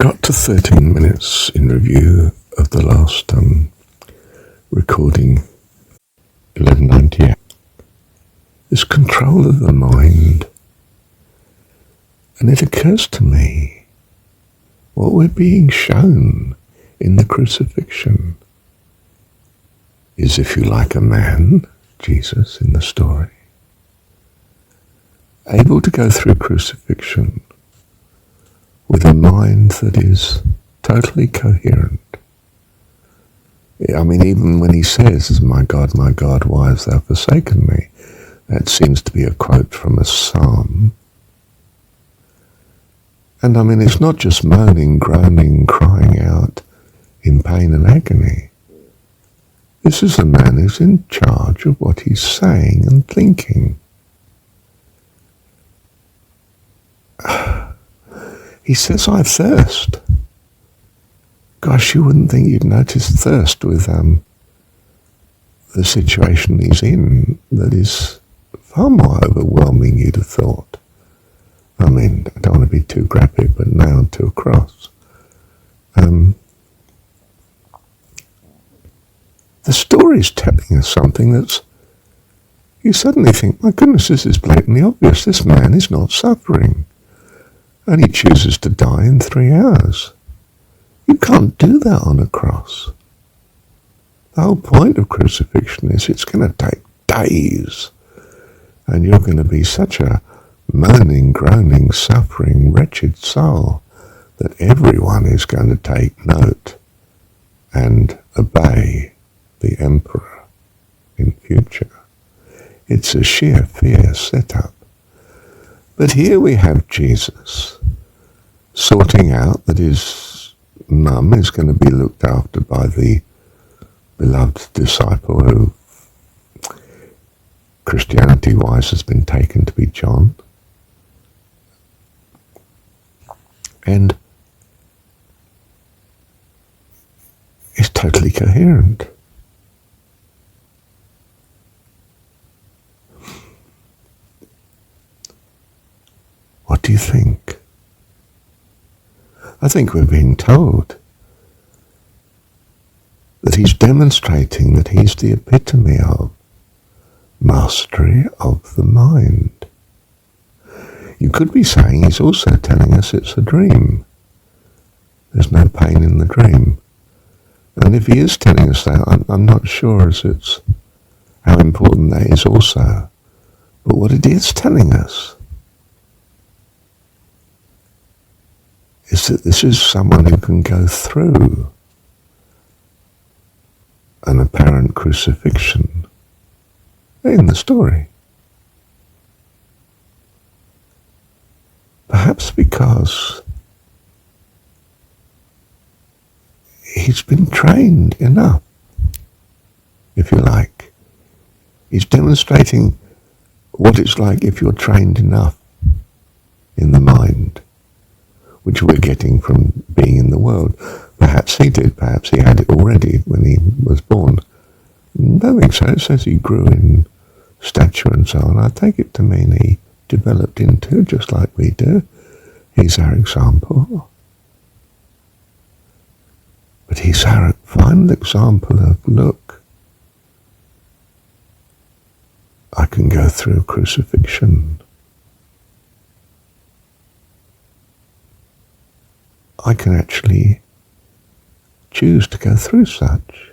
got to 13 minutes in review of the last recording, 1198. This control of the mind. And it occurs to me what we're being shown in the crucifixion is, if you like, a man, Jesus in the story, able to go through crucifixion with a mind that is totally coherent. I mean, even when he says, my God, why hast thou forsaken me?" That seems to be a quote from a psalm. And I mean, it's not just moaning, groaning, crying out in pain and agony. This is a man who's in charge of what he's saying and thinking. He says, "I thirst." Gosh, you wouldn't think you'd notice thirst with the situation he's in, that is far more overwhelming, you'd have thought. I mean, I don't want to be too graphic, but nailed to a cross. The story's telling us something that's, you suddenly think, my goodness, this is blatantly obvious. This man is not suffering. And he chooses to die in 3 hours. You can't do that on a cross. The whole point of crucifixion is it's going to take days. And you're going to be such a moaning, groaning, suffering, wretched soul that everyone is going to take note and obey the emperor in future. It's a sheer fear setup. But here we have Jesus sorting out that his mum is going to be looked after by the beloved disciple who, Christianity-wise, has been taken to be John. And is totally coherent. What do you think? I think we're being told that he's demonstrating that he's the epitome of mastery of the mind. You could be saying he's also telling us it's a dream. There's no pain in the dream. And if he is telling us that, I'm not sure as it's how important that is also. But what it is telling us is that this is someone who can go through an apparent crucifixion in the story. Perhaps because he's been trained enough, if you like. He's demonstrating what it's like if you're trained enough in the mind, which we're getting from being in the world. Perhaps he did, perhaps he had it already when he was born. I don't think so. It says he grew in stature and so on. I take it to mean he developed into, just like we do. He's our example. But he's our final example of, look, I can go through crucifixion. I can actually choose to go through such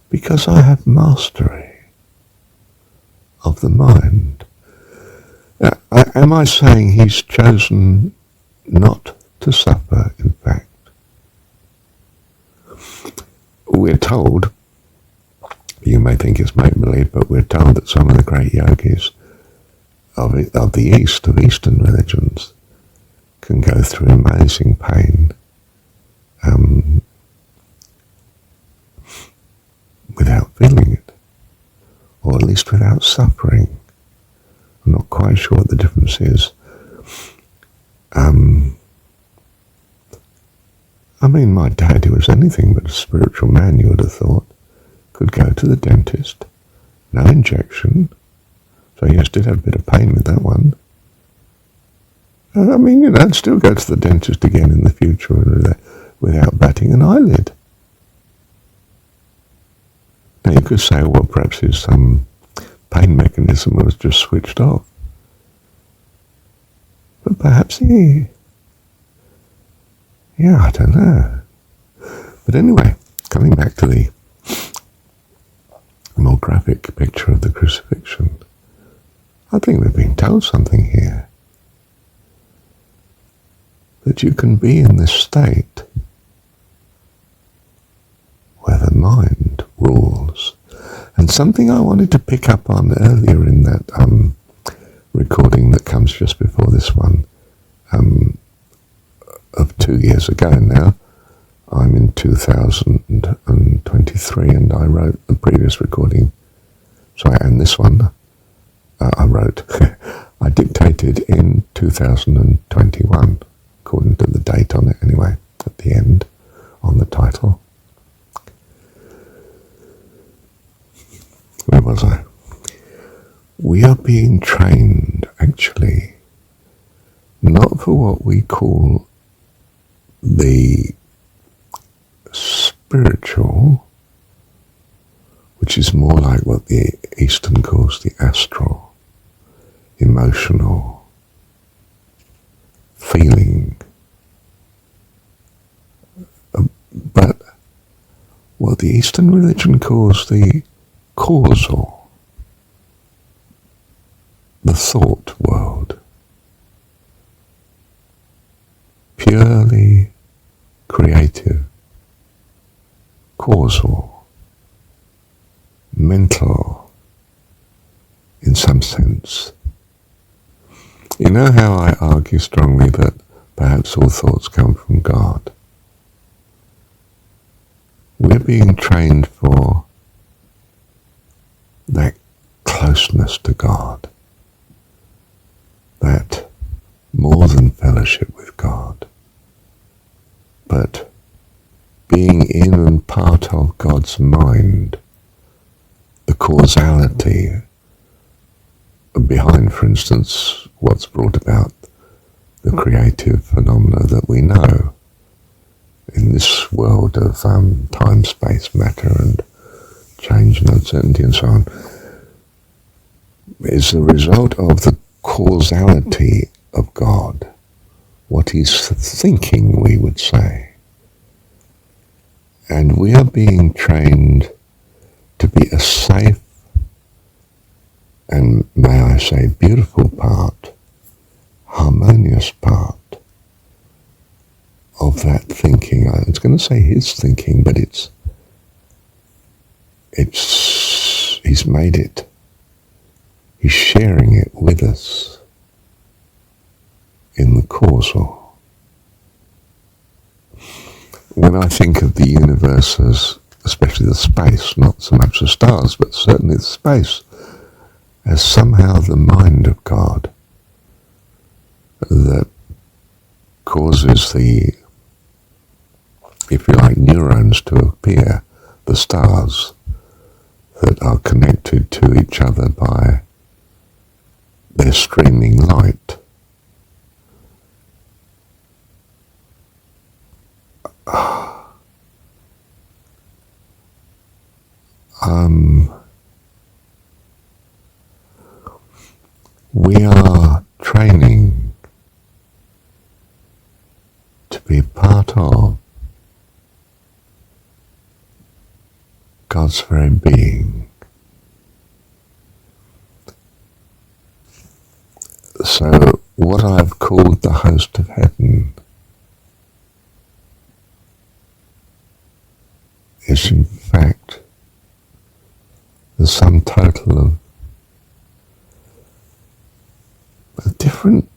because I have mastery of the mind. Am I saying he's chosen not to suffer, in fact? We're told, you may think it's make-believe, but we're told that some of the great yogis of the East, of Eastern religions, can go through amazing pain without feeling it, or at least without suffering. I'm not quite sure what the difference is. I mean, my dad, who was anything but a spiritual man, you would have thought, could go to the dentist, no injection, so yes, did have a bit of pain with that one, I mean, I'd still go to the dentist again in the future without batting an eyelid. Now you could say, well, perhaps his pain mechanism was just switched off. But perhaps I don't know. But anyway, coming back to the more graphic picture of the crucifixion, I think we've been told something here. That you can be in this state where the mind rules. And something I wanted to pick up on earlier in that recording that comes just before this one, of 2 years ago now. I'm in 2023 and I wrote the previous recording. And this one I wrote, I dictated in 2021, according to the date on it anyway, at the end, on the title. Where was I? We are being trained, actually, not for what we call the spiritual, which is more like what the Eastern calls the astral, emotional, feeling, but what the Eastern religion calls the causal, the thought world, purely creative, causal, mental, in some sense. You know how I argue strongly that perhaps all thoughts come from God? We're being trained for that closeness to God, that more than fellowship with God, but being in and part of God's mind, the causality behind, for instance, what's brought about the creative phenomena that we know in this world of time, space, matter, and change and uncertainty and so on, is the result of the causality of God, what he's thinking, we would say. And we are being trained to be a safe and, may I say, beautiful part, harmonious part of that thinking. I was going to say his thinking, but he's made it. He's sharing it with us in the causal. When I think of the universe as, especially the space, not so much the stars, but certainly the space, as somehow the mind of God that causes the, if you like, neurons to appear, the stars that are connected to each other by their streaming light. We are training to be part of God's very being. So what I've called the host of heaven is in fact the sum total of different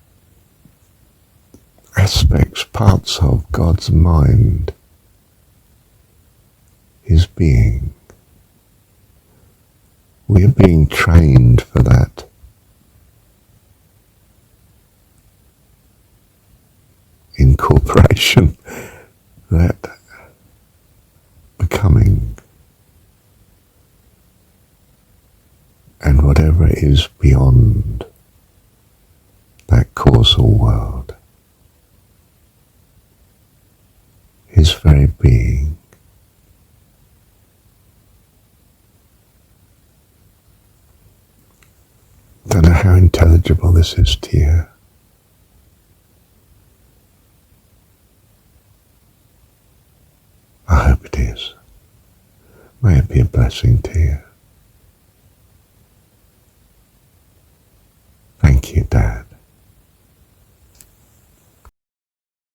aspects, parts of God's mind, his being. We are being trained for that. Incorporation, that becoming, and whatever is beyond that causal world. his very being. Don't know how intelligible this is to you. I hope it is. May it be a blessing to you. Thank you, Dad.